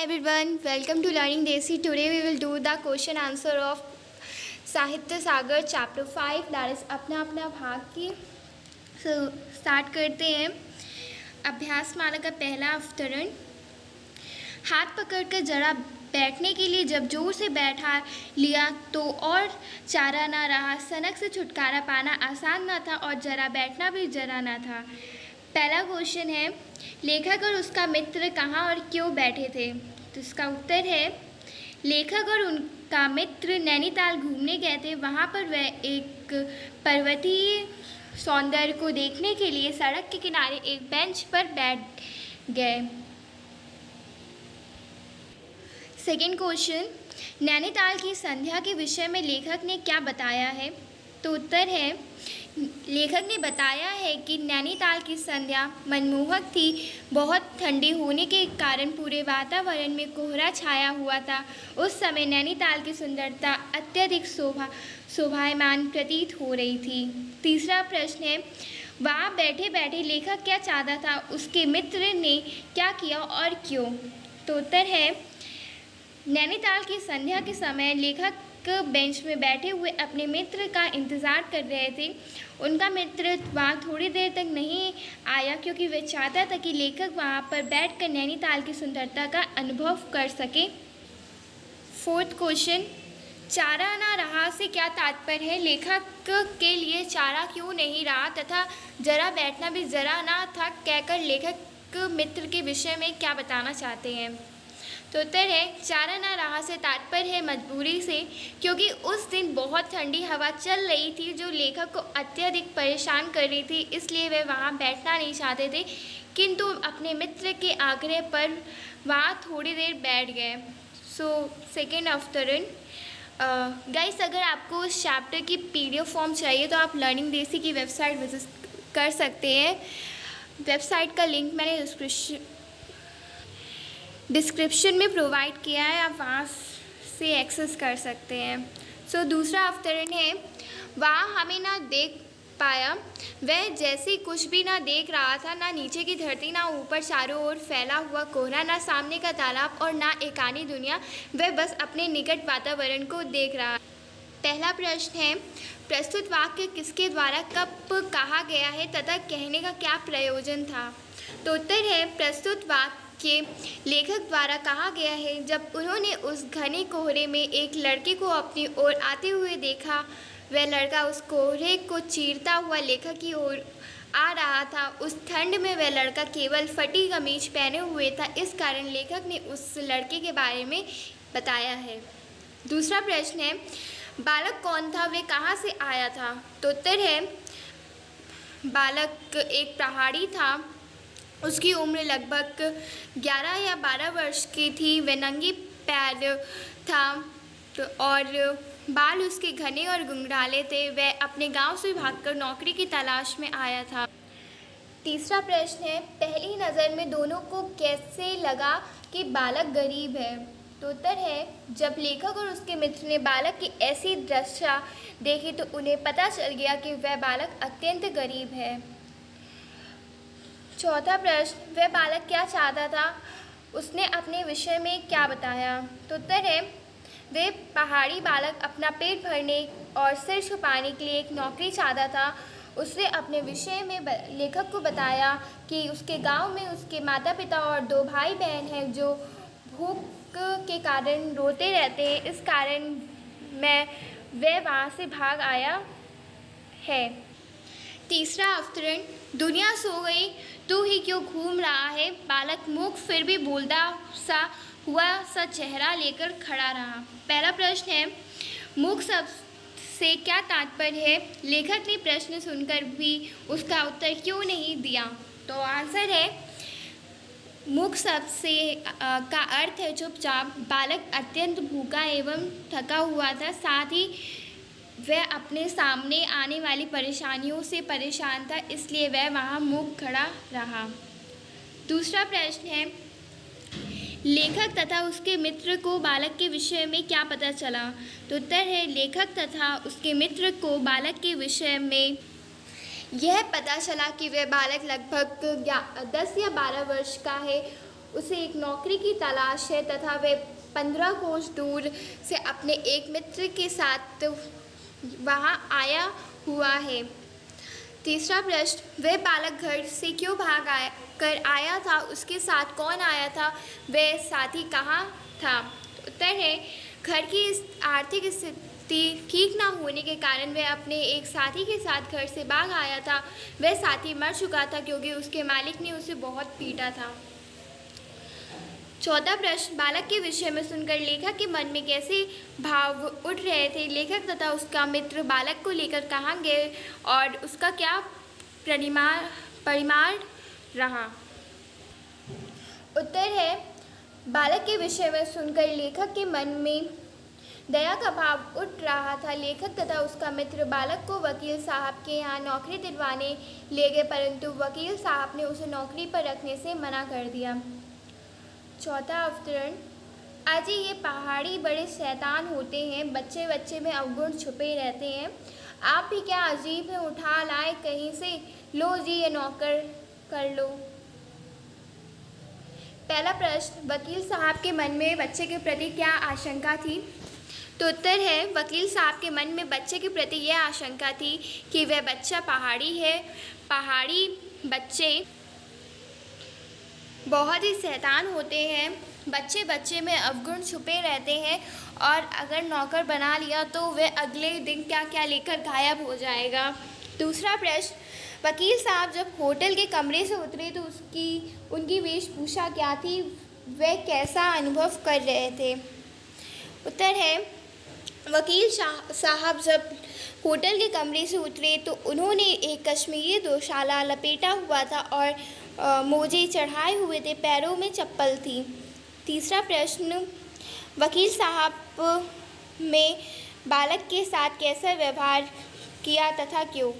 everyone, welcome to Learning Desi. Today we will do the question answer of साहित्य सागर chapter 5 that is अपना अपना भाग की। Start करते हैं। अभ्यास माला का पहला अवतरण। हाथ पकड़कर जरा बैठने के लिए जब जोर से बैठा लिया तो और चारा ना रहा। सनक से छुटकारा पाना आसान ना था और जरा बैठना भी जरा ना था। पहला क्वेश्चन है, लेखक और उसका मित्र कहाँ और क्यों बैठे थे? तो इसका उत्तर है, लेखक और उनका मित्र नैनीताल घूमने गए थे। वहाँ पर वह एक पर्वतीय सौंदर्य को देखने के लिए सड़क के किनारे एक बेंच पर बैठ गए। सेकेंड क्वेश्चन, नैनीताल की संध्या के विषय में लेखक ने क्या बताया है? तो उत्तर है, लेखक ने बताया है कि नैनीताल की संध्या मनमोहक थी। बहुत ठंडी होने के कारण पूरे वातावरण में कोहरा छाया हुआ था। उस समय नैनीताल की सुंदरता अत्यधिक शोभायमान प्रतीत हो रही थी। तीसरा प्रश्न है, वहाँ बैठे बैठे लेखक क्या चाहता था? उसके मित्र ने क्या किया और क्यों? तो उत्तर है, नैनीताल की संध्या के समय लेखक बेंच में बैठे हुए अपने मित्र का इंतज़ार कर रहे थे। उनका मित्र वहाँ थोड़ी देर तक नहीं आया क्योंकि वह चाहता था कि लेखक वहाँ पर बैठकर नैनीताल की सुंदरता का अनुभव कर सके। फोर्थ क्वेश्चन, चारा ना रहा से क्या तात्पर्य है? लेखक के लिए चारा क्यों नहीं रहा तथा जरा बैठना भी जरा ना था कहकर लेखक मित्र के विषय में क्या बताना चाहते हैं? तो उत्तर है, चारा ना रहा से तात्पर्य है मजबूरी से, क्योंकि उस दिन बहुत ठंडी हवा चल रही थी जो लेखक को अत्यधिक परेशान कर रही थी। इसलिए वे वहाँ बैठना नहीं चाहते थे, किंतु अपने मित्र के आग्रह पर वहाँ थोड़ी देर बैठ गए। सेकेंड अवतरण। गाइस, अगर आपको इस चैप्टर की PDF फॉर्म चाहिए तो आप लर्निंग देसी की वेबसाइट विजिट कर सकते हैं। वेबसाइट का लिंक मैंने डिस्क्रिप्शन में प्रोवाइड किया है, आप वहाँ से एक्सेस कर सकते हैं। दूसरा अवतरण है, वहाँ हमें ना देख पाया। वह जैसे कुछ भी ना देख रहा था, ना नीचे की धरती, ना ऊपर चारों ओर फैला हुआ कोहरा, ना सामने का तालाब और ना एकानी दुनिया। वह बस अपने निकट वातावरण को देख रहा। पहला प्रश्न है, प्रस्तुत वाक्य किसके द्वारा कब कहा गया है तथा कहने का क्या प्रयोजन था? तो उत्तर है, प्रस्तुत वाक्य लेखक द्वारा कहा गया है जब उन्होंने उस घने कोहरे में एक लड़के को अपनी ओर आते हुए देखा। वह लड़का उस कोहरे को चीरता हुआ लेखक की ओर आ रहा था। उस ठंड में वह लड़का केवल फटी कमीज पहने हुए था, इस कारण लेखक ने उस लड़के के बारे में बताया है। दूसरा प्रश्न है, बालक कौन था? वह कहाँ से आया था? तो उत्तर है, बालक एक पहाड़ी था। उसकी उम्र लगभग 11 या 12 वर्ष की थी। वह नंगी पैर था और बाल उसके घने और घुंघराले थे। वह अपने गांव से भागकर नौकरी की तलाश में आया था। तीसरा प्रश्न है, पहली नज़र में दोनों को कैसे लगा कि बालक गरीब है? तो उत्तर है, जब लेखक और उसके मित्र ने बालक की ऐसी दशा देखी तो उन्हें पता चल गया कि वह बालक अत्यंत गरीब है। चौथा प्रश्न, वह बालक क्या चाहता था? उसने अपने विषय में क्या बताया? तो उत्तर है, वह पहाड़ी बालक अपना पेट भरने और सिर छुपाने के लिए एक नौकरी चाहता था। उसने अपने विषय में लेखक को बताया कि उसके गांव में उसके माता पिता और 2 भाई बहन हैं जो भूख के कारण रोते रहते हैं। इस कारण वह वहाँ से भाग आया है। तीसरा अवतरण, दुनिया सो गई, तू ही क्यों घूम रहा है? बालक मूक फिर भी बोलता सा हुआ सा चेहरा लेकर खड़ा रहा। पहला प्रश्न है, मूक शब्द से क्या तात्पर्य है? लेखक ने प्रश्न सुनकर भी उसका उत्तर क्यों नहीं दिया? तो आंसर है, मूक शब्द से का अर्थ है चुपचाप। बालक अत्यंत भूखा एवं थका हुआ था, साथ ही वह अपने सामने आने वाली परेशानियों से परेशान था, इसलिए वह वहाँ मूक खड़ा रहा। दूसरा प्रश्न है, लेखक तथा उसके मित्र को बालक के विषय में क्या पता चला? तो उत्तर है, लेखक तथा उसके मित्र को बालक के विषय में यह पता चला कि वह बालक लगभग 10 या 12 वर्ष का है उसे एक नौकरी की तलाश है तथा वह 15 कोस दूर से अपने एक मित्र के साथ वहाँ आया हुआ है। तीसरा प्रश्न, वह बालक घर से क्यों कर आया था, उसके साथ कौन आया था, वह साथी कहाँ था। उत्तर है, घर की आर्थिक स्थिति ठीक ना होने के कारण वह अपने एक साथी के साथ घर से भाग आया था। वह साथी मर चुका था क्योंकि उसके मालिक ने उसे बहुत पीटा था। चौथा प्रश्न, बालक के विषय में सुनकर लेखक के मन में कैसे भाव उठ रहे थे। लेखक तथा उसका मित्र बालक को लेकर कहाँ गए और उसका क्या परिमाण रहा। उत्तर है, बालक के विषय में सुनकर लेखक के मन में दया का भाव उठ रहा था। लेखक तथा उसका मित्र बालक को वकील साहब के यहाँ नौकरी दिलवाने ले गए, परंतु वकील साहब ने उसे नौकरी पर रखने से मना कर दिया। चौथा अवतरण, अजी ये पहाड़ी बड़े शैतान होते हैं, बच्चे बच्चे में अवगुण छुपे रहते हैं। आप भी क्या अजीब है, उठा लाए कहीं से, लो जी ये नौकर कर लो। पहला प्रश्न, वकील साहब के मन में बच्चे के प्रति क्या आशंका थी। तो उत्तर है, वकील साहब के मन में बच्चे के प्रति यह आशंका थी कि वह बच्चा पहाड़ी है। पहाड़ी बच्चे बहुत ही शैतान होते हैं, बच्चे बच्चे में अवगुण छुपे रहते हैं और अगर नौकर बना लिया तो वह अगले दिन क्या क्या लेकर गायब हो जाएगा। दूसरा प्रश्न, वकील साहब जब होटल के कमरे से उतरे तो उनकी वेशभूषा क्या थी, वह कैसा अनुभव कर रहे थे। उत्तर है, वकील साहब जब होटल के कमरे से उतरे तो उन्होंने एक कश्मीरी दोशाला लपेटा हुआ था और मोजे चढ़ाए हुए थे, पैरों में चप्पल थी। तीसरा प्रश्न, वकील साहब में बालक के साथ कैसा व्यवहार किया तथा क्यों।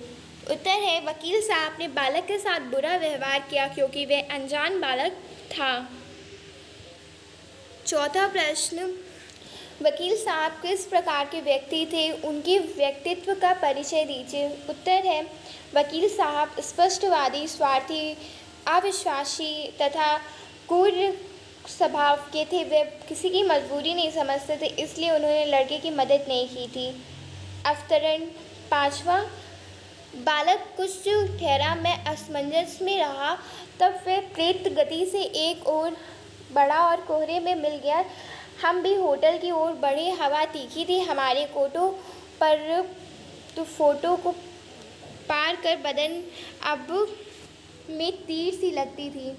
उत्तर है, वकील साहब ने बालक के साथ बुरा व्यवहार किया क्योंकि वह अनजान बालक था। चौथा प्रश्न, वकील साहब किस प्रकार के व्यक्ति थे, उनके व्यक्तित्व का परिचय दीजिए। उत्तर है, वकील साहब स्पष्टवादी, स्वार्थी, अविश्वासी तथा क्रूर स्वभाव के थे। वे किसी की मजबूरी नहीं समझते थे, इसलिए उन्होंने लड़के की मदद नहीं की थी। अवतरण पाँचवा, बालक कुछ ठहरा, मैं असमंजस में रहा, तब वह प्रेत गति से एक ओर बढ़ा और कोहरे में मिल गया। हम भी होटल की ओर बढ़े, हवा तीखी थी हमारे कोटों पर, तो फोटो को पार कर बदन अब में तीर सी लगती थी।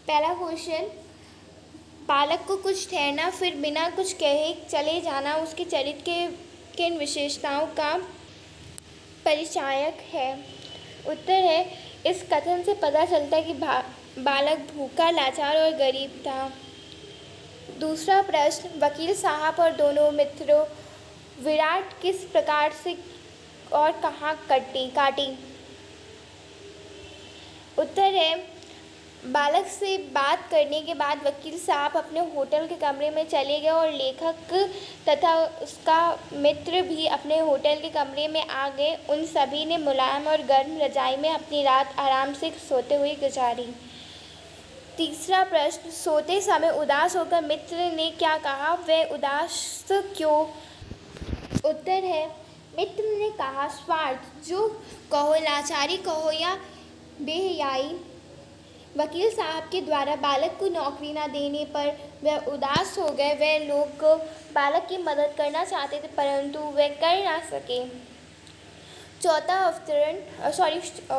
पहला क्वेश्चन, बालक को कुछ ठहरना फिर बिना कुछ कहे चले जाना उसके चरित्र के किन विशेषताओं का परिचायक है। उत्तर है, इस कथन से पता चलता है कि बालक भूखा, लाचार और गरीब था। दूसरा प्रश्न, वकील साहब और दोनों मित्रों विराट किस प्रकार से और कहाँ काटी। उत्तर है, बालक से बात करने के बाद वकील साहब अपने होटल के कमरे में चले गए और लेखक तथा उसका मित्र भी अपने होटल के कमरे में आ गए। उन सभी ने मुलायम और गर्म रजाई में अपनी रात आराम से सोते हुए गुजारी। तीसरा प्रश्न, सोते समय उदास होकर मित्र ने क्या कहा, वह उदास क्यों। उत्तर है, मित्र ने कहा, स्वार्थ जो कहो, लाचारी कहो या बेहयाई। वकील साहब के द्वारा बालक को नौकरी न देने पर वह उदास हो गए। वह लोग बालक की मदद करना चाहते थे परंतु वह कर ना सके। चौथा अवतरण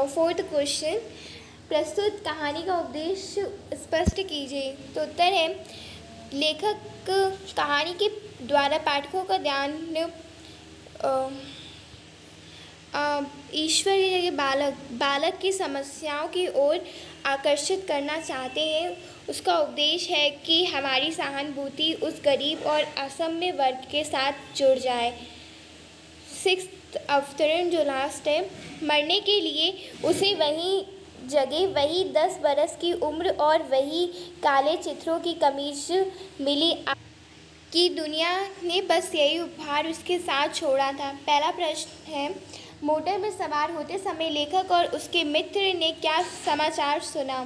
फोर्थ क्वेश्चन, प्रस्तुत कहानी का उद्देश्य स्पष्ट कीजिए। तो उत्तर है, लेखक कहानी के द्वारा पाठकों का ध्यान ईश्वर की जगह बालक की समस्याओं की ओर आकर्षित करना चाहते हैं। उसका उपदेश है कि हमारी सहानुभूति उस गरीब और असम्य वर्ग के साथ जुड़ जाए। सिक्स्थ अवतरण जो लास्ट है, मरने के लिए उसे वही जगह, वही 10 बरस की उम्र और वही काले चित्रों की कमीज मिली कि दुनिया ने बस यही उपहार उसके साथ छोड़ा था। पहला प्रश्न है, मोटर में सवार होते समय लेखक और उसके मित्र ने क्या समाचार सुना।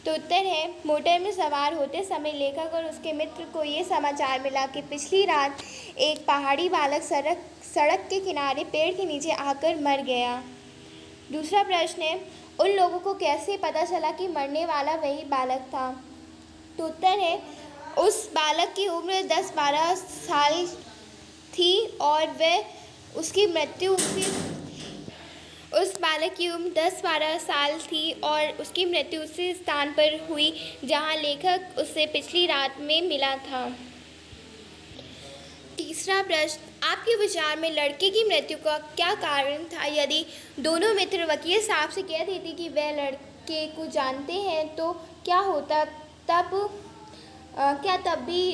तो उत्तर है, मोटर में सवार होते समय लेखक और उसके मित्र को ये समाचार मिला कि पिछली रात एक पहाड़ी बालक सड़क के किनारे पेड़ के नीचे आकर मर गया। दूसरा प्रश्न है, उन लोगों को कैसे पता चला कि मरने वाला वही बालक था? तो उत्तर है, उस बालक की उम्र 10-12 साल थी और वह उसकी मृत्यु उस बालक की उम्र 10-12 साल थी और उसकी मृत्यु उसी स्थान पर हुई जहां लेखक उससे पिछली रात में मिला था। तीसरा प्रश्न, आपके विचार में लड़के की मृत्यु का क्या कारण था? यदि दोनों मित्र वकील साहब से कह देते कि वह लड़के को जानते हैं तो क्या होता? क्या तब भी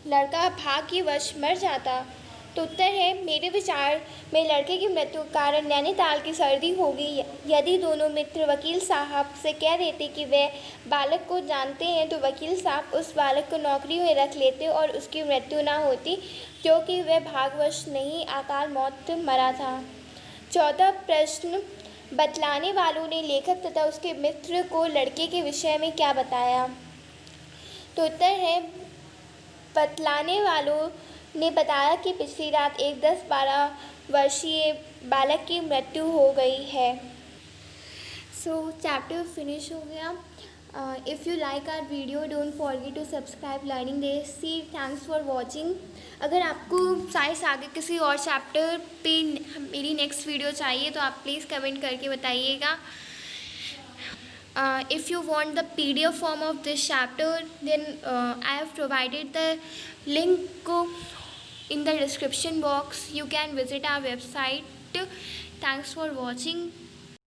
लड़का भाग्यवश मर जाता? तो उत्तर है, मेरे विचार में लड़के की मृत्यु का कारण नैनीताल की सर्दी होगी। यदि दोनों मित्र वकील साहब से कह देते कि वे बालक को जानते हैं तो वकील साहब उस बालक को नौकरी में रख लेते और उसकी मृत्यु ना होती, क्योंकि वह भाग्यवश नहीं अकाल मौत मरा था। चौथा प्रश्न, बतलाने वालों ने लेखक तथा उसके मित्र को लड़के के विषय में क्या बताया? तो उत्तर है, बतलाने वालों ने बताया कि पिछली रात एक 10-12 वर्षीय बालक की मृत्यु हो गई है। सो चैप्टर फिनिश हो गया। If you like our video don't forget to subscribe learning days. See thanks for watching. अगर आपको साइंस आगे किसी और चैप्टर पे मेरी नेक्स्ट वीडियो चाहिए तो आप प्लीज़ कमेंट करके बताइएगा। If you want the PDF form of this chapter, then I have provided the link in the description box. You can visit our website. Thanks for watching.